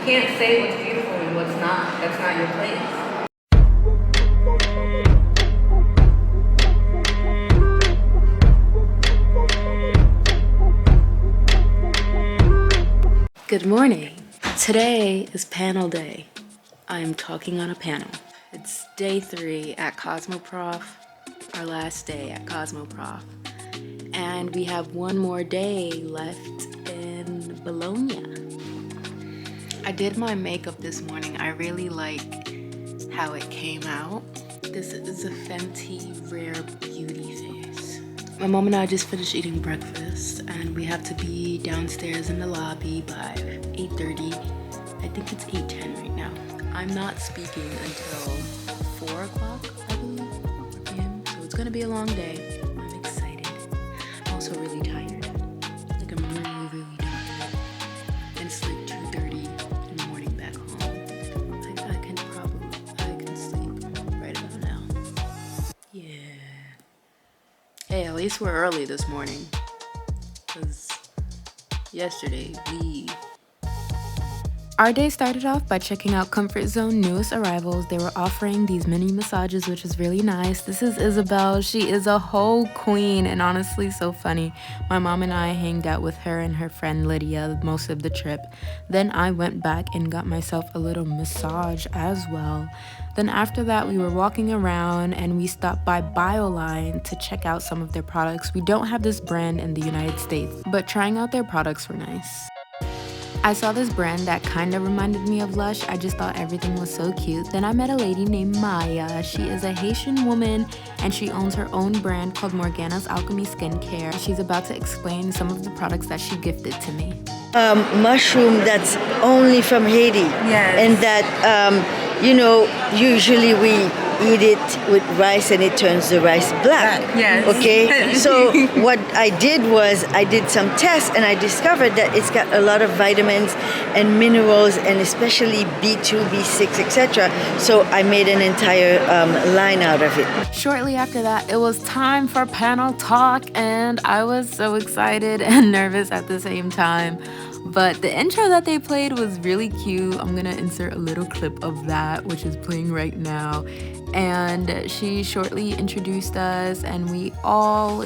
can't say what's beautiful and what's not. That's not your place. Good morning. Today is panel day. I am talking on a panel. It's day 3 at Cosmoprof, our last day at Cosmoprof. And we have one more day left in Bologna. I did my makeup this morning. I really like how it came out. This is a Fenty Rare Beauty face. My mom and I just finished eating breakfast and we have to be downstairs in the lobby by 8:30. I think it's 8:10 right now. I'm not speaking until 4 o'clock, I believe, 4 p.m. So it's gonna be a long day. I'm excited. I'm also really tired. Like I'm really tired. And it's like 2:30 in the morning back home. I can sleep right about now. Yeah. Hey, at least we're early this morning. Cause yesterday Our day started off by checking out Comfort Zone newest arrivals. They were offering these mini massages, which is really nice. This is Isabel. She is a whole queen and honestly so funny. My mom and I hanged out with her and her friend Lydia most of the trip. Then I went back and got myself a little massage as well. Then after that, we were walking around and we stopped by BioLine to check out some of their products. We don't have this brand in the United States, but trying out their products were nice. I saw this brand that kind of reminded me of Lush. I just thought everything was so cute. Then I met a lady named Maya. She is a Haitian woman and she owns her own brand called Morgana's Alchemy Skincare. She's about to explain some of the products that she gifted to me. Mushroom that's only from Haiti. Yes. And that, usually we eat it with rice and it turns the rice black. Yes. Okay? So what I did was I did some tests and I discovered that it's got a lot of vitamins and minerals and especially B2, B6, etc. So I made an entire line out of it. Shortly after that, it was time for panel talk and I was so excited and nervous at the same time. But the intro that they played was really cute. I'm gonna insert a little clip of that, which is playing right now. And she shortly introduced us and we all,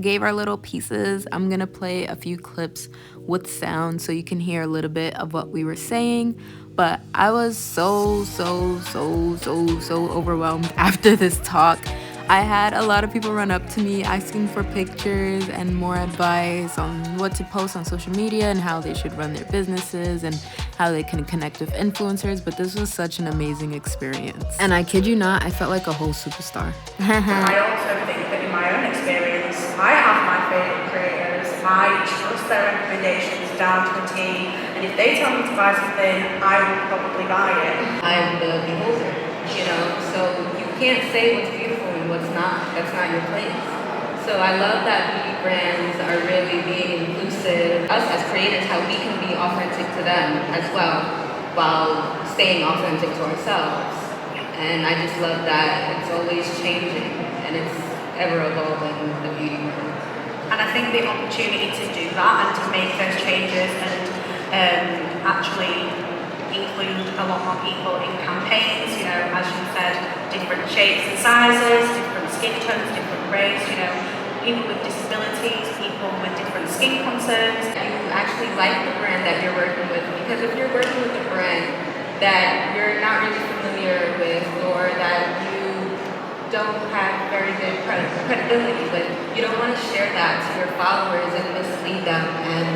gave our little pieces. I'm gonna play a few clips with sound so you can hear a little bit of what we were saying. But I was so overwhelmed after this talk. I had a lot of people run up to me asking for pictures and more advice on what to post on social media and how they should run their businesses and how they can connect with influencers, but this was such an amazing experience. And I kid you not, I felt like a whole superstar. I also think that in my own experience, I have my favourite creators. I trust their recommendations down to a T, and if they tell me to buy something, I will probably buy it. I'm the beholder, so you can't say what's beautiful and what's not. That's not your place. So I love that beauty brands are really being inclusive. Us as creators, how we can be authentic to them as well while staying authentic to ourselves. And I just love that it's always changing and it's ever evolving, the beauty world. And I think the opportunity to do that and to make those changes and actually include a lot more people in campaigns, as you said, different shapes and sizes, different skin tones, different race, people with disabilities, people with different skin concerns. You actually like the brand that you're working with, because if you're working with a brand that you're not really familiar with or that you don't have very good credibility with, you don't want to share that to your followers and mislead them and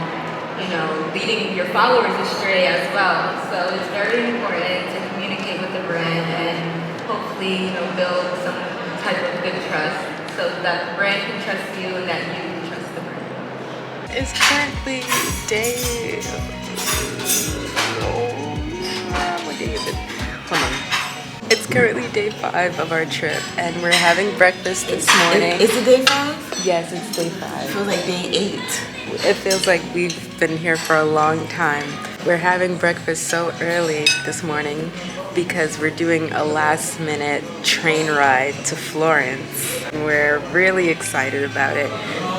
leading your followers astray as well. So it's very important to communicate with the brand and hopefully, build some type of good trust so that the brand can trust you and that you can trust the brand. It's currently day... what day is it? Hold on. It's currently day 5 of our trip and we're having breakfast this morning. Is it day 5? Yes, it's day 5. It feels like day 8. It feels like we've been here for a long time. We're having breakfast so early this morning because we're doing a last minute train ride to Florence. We're really excited about it.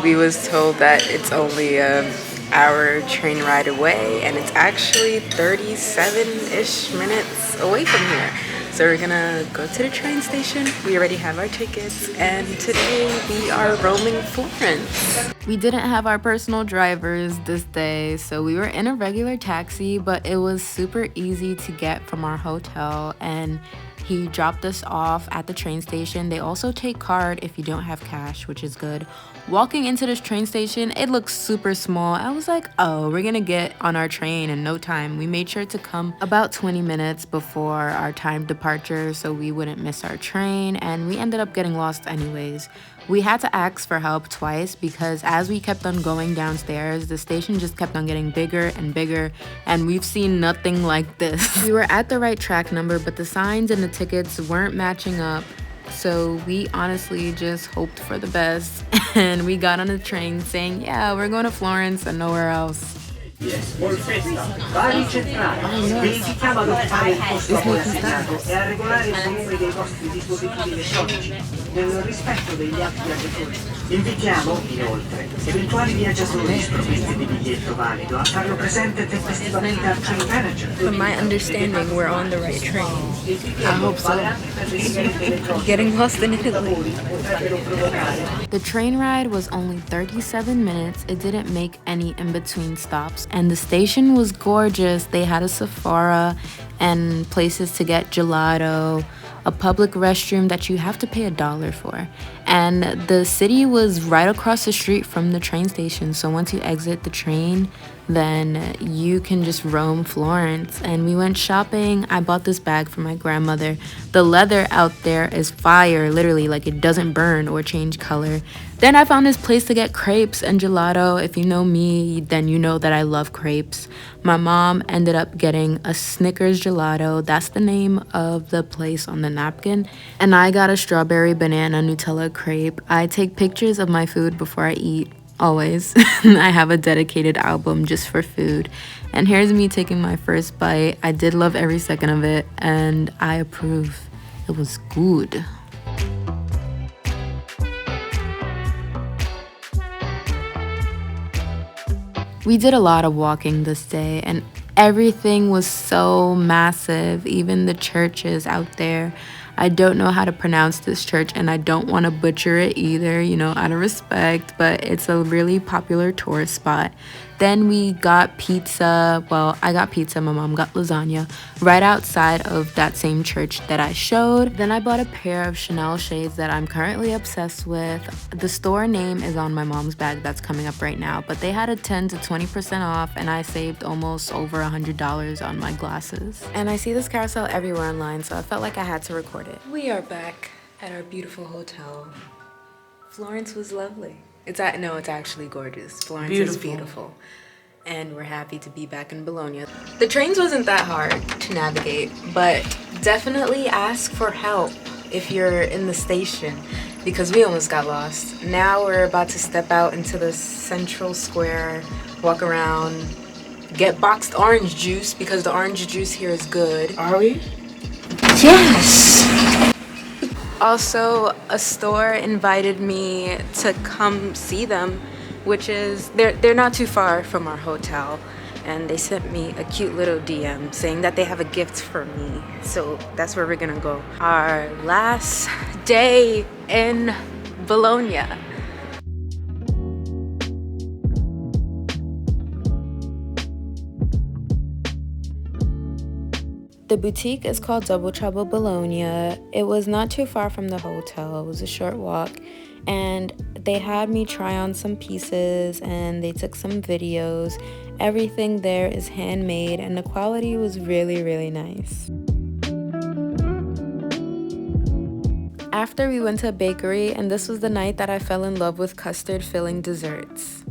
We was told that it's only a hour train ride away, and it's actually 37-ish minutes away from here. So we're gonna go to the train station. We already have our tickets, and today we are roaming Florence. We didn't have our personal drivers this day, so we were in a regular taxi, but it was super easy to get from our hotel, and he dropped us off at the train station. They also take card if you don't have cash, which is good. Walking into this train station, it looks super small. I was like, oh, we're gonna get on our train in no time. We made sure to come about 20 minutes before our time departure so we wouldn't miss our train, and we ended up getting lost anyways. We had to ask for help twice because as we kept on going downstairs, the station just kept on getting bigger and bigger, and we've seen nothing like this. We were at the right track number, but the signs and the tickets weren't matching up. So we honestly just hoped for the best, and we got on the train saying, yeah, we're going to Florence and nowhere else. Vari centrali, vi invitiamo ad occupare il posto a voi assegnato e a regolare il volume dei vostri dispositivi elettronici nel rispetto degli altri viaggiatori. Invitiamo, inoltre, eventuali viaggiatori sprovvisti di biglietto valido a farlo presente tempestivamente al train manager. From my understanding, we're on the right train. I hope so. Getting lost in Italy. The train ride was only 37 minutes. It didn't make any in-between stops, and the station was gorgeous. They had a Sephora and places to get gelato, a public restroom that you have to pay $1 for. And the city was right across the street from the train station. So once you exit the train, then you can just roam Florence. And we went shopping. I bought this bag for my grandmother. The leather out there is fire, literally, like it doesn't burn or change color. Then I found this place to get crepes and gelato. If you know me, then you know that I love crepes. My mom ended up getting a Snickers gelato. That's the name of the place on the napkin. And I got a strawberry banana Nutella crepe. I take pictures of my food before I eat. Always. I have a dedicated album just for food. And here's me taking my first bite. I did love every second of it, and I approve. It was good. We did a lot of walking this day, and everything was so massive, even the churches out there. I don't know how to pronounce this church, and I don't want to butcher it either, you know, out of respect, but it's a really popular tourist spot. Then we got pizza. Well, I got pizza, my mom got lasagna, right outside of that same church that I showed. Then I bought a pair of Chanel shades that I'm currently obsessed with. The store name is on my mom's bag that's coming up right now, but they had a 10 to 20% off, and I saved almost over $100 on my glasses. And I see this carousel everywhere online, so I felt like I had to record it. We are back at our beautiful hotel. Florence was lovely. It's actually gorgeous. Florence is beautiful. And we're happy to be back in Bologna. The trains wasn't that hard to navigate, but definitely ask for help if you're in the station, because we almost got lost. Now we're about to step out into the central square, walk around, get boxed orange juice because the orange juice here is good. Are we? Yes! Also, a store invited me to come see them, which is, they're not too far from our hotel, and they sent me a cute little DM saying that they have a gift for me, so that's where we're gonna go. Our last day in Bologna. The boutique is called Double Trouble Bologna. It was not too far from the hotel. It was a short walk, and they had me try on some pieces, and they took some videos. Everything there is handmade, and the quality was really, really nice. After, we went to a bakery, and this was the night that I fell in love with custard filling desserts.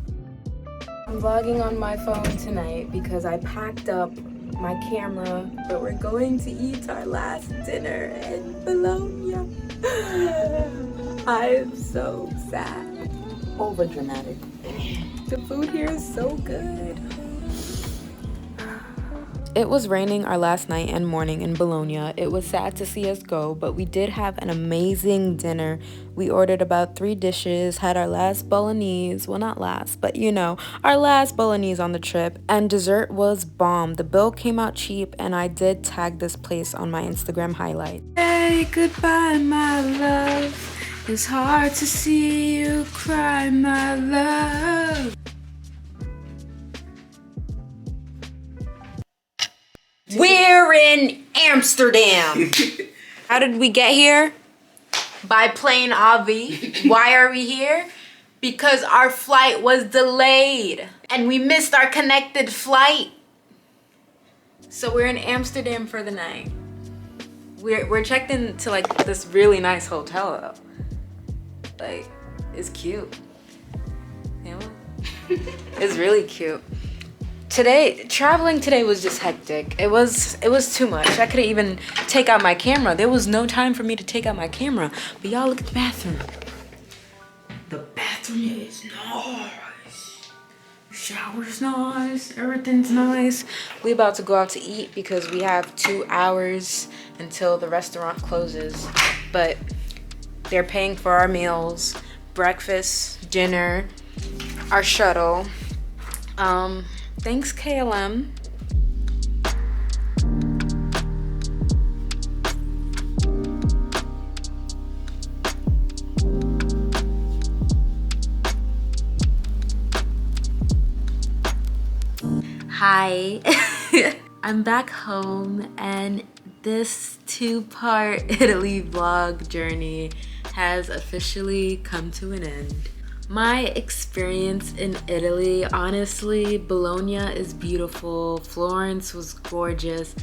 I'm vlogging on my phone tonight because I packed up my camera, but we're going to eat our last dinner in Bologna. I'm so sad. Over dramatic. The food here is so good. It was raining our last night and morning in Bologna. It was sad to see us go, but we did have an amazing dinner. We ordered about 3 dishes, had our last bolognese, well not last, but you know, our last bolognese on the trip, and dessert was bomb. The bill came out cheap, and I did tag this place on my Instagram highlight. Hey, goodbye, my love. It's hard to see you cry, my love. We're in Amsterdam. How did we get here? By plane, Avi. Why are we here? Because our flight was delayed and we missed our connected flight. So we're in Amsterdam for the night. We're checked into like this really nice hotel though. Like, it's cute. You know? It's really cute. Traveling today was just hectic. It was too much. I couldn't even take out my camera. There was no time for me to take out my camera. But y'all look at the bathroom. The bathroom is nice. Shower's nice. Everything's nice. We about to go out to eat because we have 2 hours until the restaurant closes. But they're paying for our meals, breakfast, dinner, our shuttle. Thanks, KLM. Hi. I'm back home, and this 2-part Italy vlog journey has officially come to an end. My experience in Italy, honestly, Bologna is beautiful, Florence was gorgeous,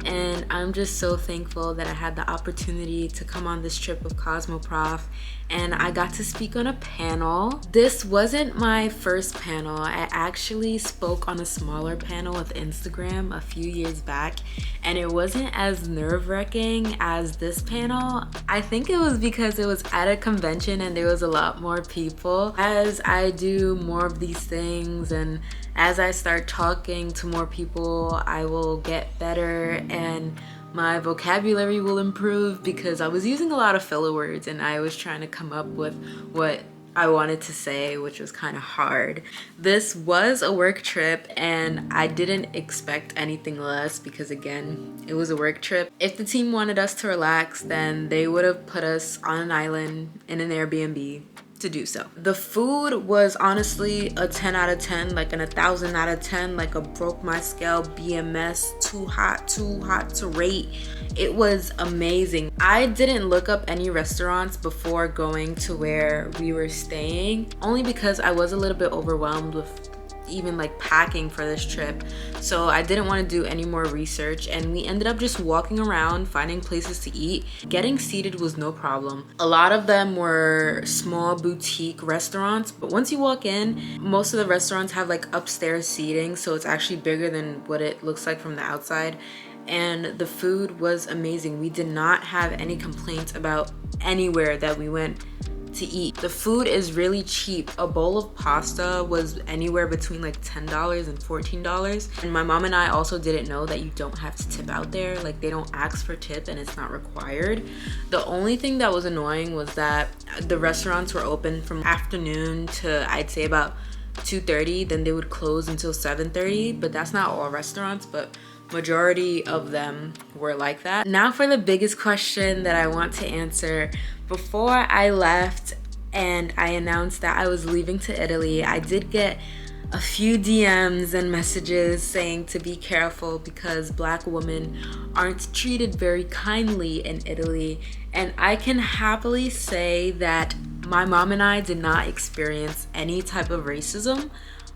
and I'm just so thankful that I had the opportunity to come on this trip with Cosmoprof, and I got to speak on a panel. This wasn't my first panel. I actually spoke on a smaller panel with Instagram a few years back, and it wasn't as nerve-wracking as this panel. I think it was because it was at a convention and there was a lot more people. As I do more of these things and as I start talking to more people, I will get better and my vocabulary will improve because I was using a lot of filler words and I was trying to come up with what I wanted to say, which was kind of hard. This was a work trip and I didn't expect anything less because again, it was a work trip. If the team wanted us to relax, then they would have put us on an island in an Airbnb to do so. The food was honestly a 10 out of 10, like an 1,000 out of 10, like a broke my scale BMS, too hot to rate. It was amazing. I didn't look up any restaurants before going to where we were staying, only because I was a little bit overwhelmed with even like packing for this trip, so I didn't want to do any more research, and we ended up just walking around finding places to eat. Getting seated was no problem. A lot of them were small boutique restaurants, but once you walk in, most of the restaurants have like upstairs seating, so it's actually bigger than what it looks like from the outside, and the food was amazing. We did not have any complaints about anywhere that we went to eat. The food is really cheap. A bowl of pasta was anywhere between like $10 and $14, and my mom and I also didn't know that you don't have to tip out there. Like, they don't ask for tip and it's not required. The only thing that was annoying was that the restaurants were open from afternoon to I'd say about 2:30, then they would close until 7:30, but that's not all restaurants, but majority of them were like that. Now for the biggest question that I want to answer. Before I left and I announced that I was leaving to Italy, I did get a few DMs and messages saying to be careful because Black women aren't treated very kindly in Italy, and I can happily say that my mom and I did not experience any type of racism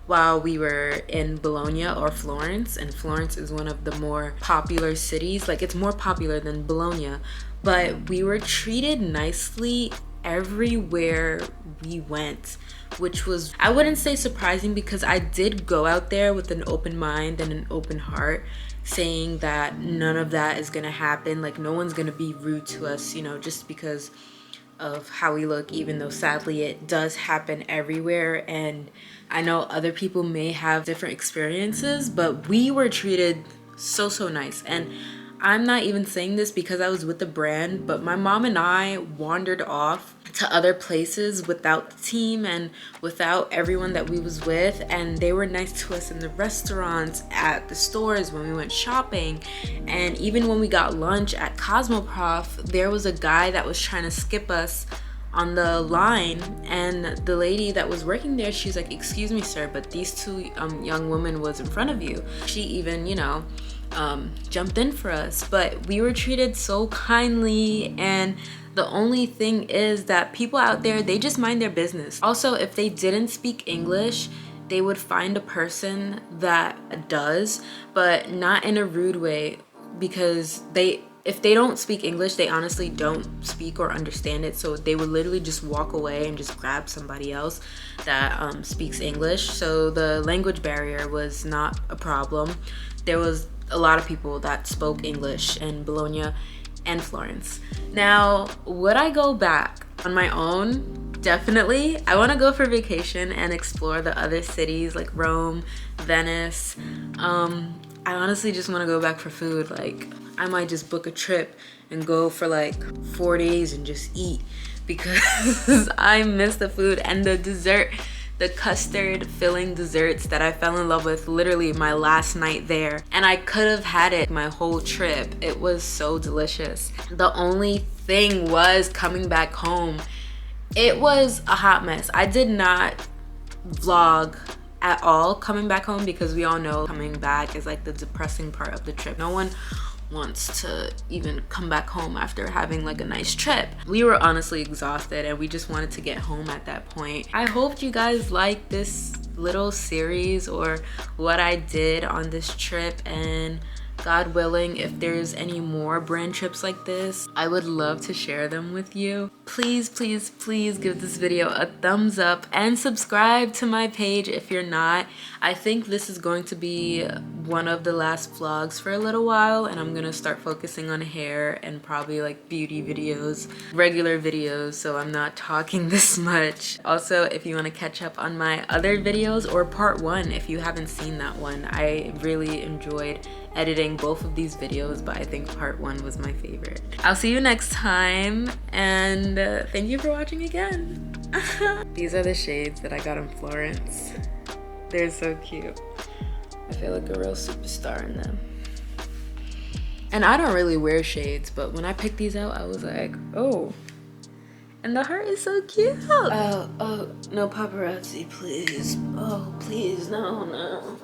while we were in Bologna or Florence, and Florence is one of the more popular cities. Like, it's more popular than Bologna, but we were treated nicely everywhere we went, which was, I wouldn't say surprising, because I did go out there with an open mind and an open heart, saying that none of that is gonna happen. Like, no one's gonna be rude to us, you know, just because of how we look, even though sadly it does happen everywhere. And I know other people may have different experiences, but we were treated so nice. And I'm not even saying this because I was with the brand, but my mom and I wandered off to other places without the team and without everyone that we was with, and they were nice to us in the restaurants, at the stores, when we went shopping, and even when we got lunch at Cosmoprof, there was a guy that was trying to skip us on the line, and the lady that was working there, she's like, "Excuse me, sir, but these two young women was in front of you." She even, you know, jumped in for us, but we were treated so kindly. And the only thing is that people out there, they just mind their business. Also, if they didn't speak English, they would find a person that does, but not in a rude way, because if they don't speak English, they honestly don't speak or understand it. So they would literally just walk away and just grab somebody else that speaks English. So the language barrier was not a problem. There was a lot of people that spoke English in Bologna and Florence. Now, would I go back on my own? Definitely. I want to go for vacation and explore the other cities like Rome, Venice. I honestly just want to go back for food. Like, I might just book a trip and go for like 4 days and just eat, because I miss the food and the dessert, the custard filling desserts that I fell in love with literally my last night there. And I could have had it my whole trip. It was so delicious. The only thing was coming back home. It was a hot mess. I did not vlog at all coming back home, because we all know coming back is like the depressing part of the trip. No one wants to even come back home after having like a nice trip. We were honestly exhausted and we just wanted to get home at that point. I hope you guys like this little series or what I did on this trip, and God willing, if there's any more brand trips like this, I would love to share them with you. Please, please, please give this video a thumbs up and subscribe to my page if you're not. I think this is going to be one of the last vlogs for a little while, and I'm gonna start focusing on hair and probably like beauty videos, regular videos, so I'm not talking this much. Also, if you want to catch up on my other videos, or part 1 if you haven't seen that one, I really enjoyed editing both of these videos, but I think part 1 was my favorite. I'll see you next time, and thank you for watching again. These are the shades that I got in Florence. They're so cute. I feel like a real superstar in them. And I don't really wear shades, but when I picked these out, I was like, oh. And the heart is so cute. Oh, no paparazzi, please. Oh, please, no.